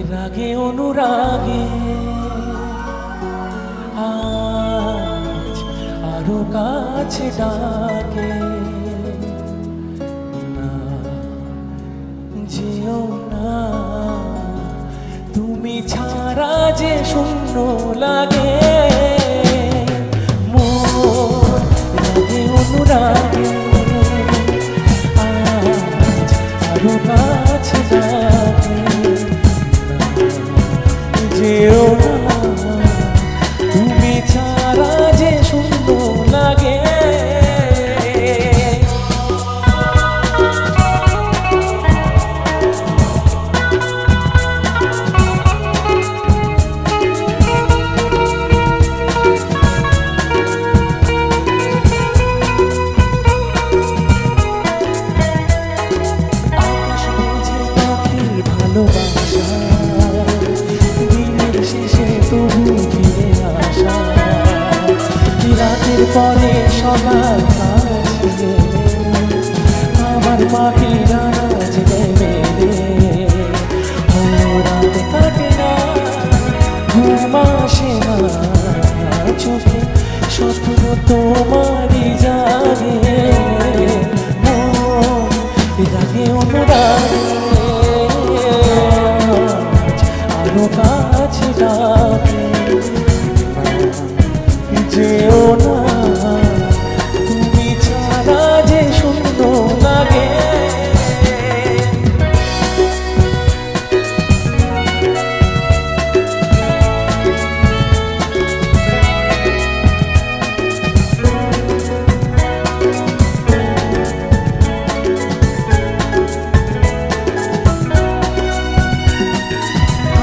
রাগে অনুরাগে আজ আরো কাছে ডাকে না যেও না তুমি ছাড়া যে শূন্য লাগে মোর রাগে অনুরাগে আজ আরো কাছে ডাকে যেও না তুমি ছাড়া যে সুন্দর লাগে আকাশ বুঝে পাখির ভালোবাসা দিনের শেষে তবু ফিরে আসা রাতের পরে সকাল কাছে আমার পাখি নাচ দেবে রাতে কাটে না ঘুম আসে না চোখে স্বপ্ন তোমারই জাগে রাগে অনুরাগে আরো কাছে ডাকে যেও না তুমি ছাড়া যে সুন্দর লাগে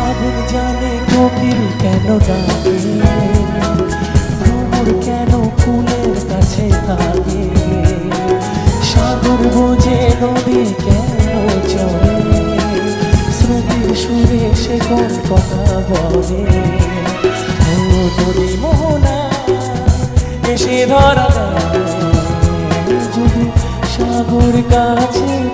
আগুন জানে কোকিল কেন ডাকে ভ্রমর কেন ফুলের কাছে থাকে সাগর বোঝে নদী কেন চলে স্মৃতির সুরে সে কোন কথা বলে ও নদী মোহনা এসে ধরা দেয় যদি সাগর কাছে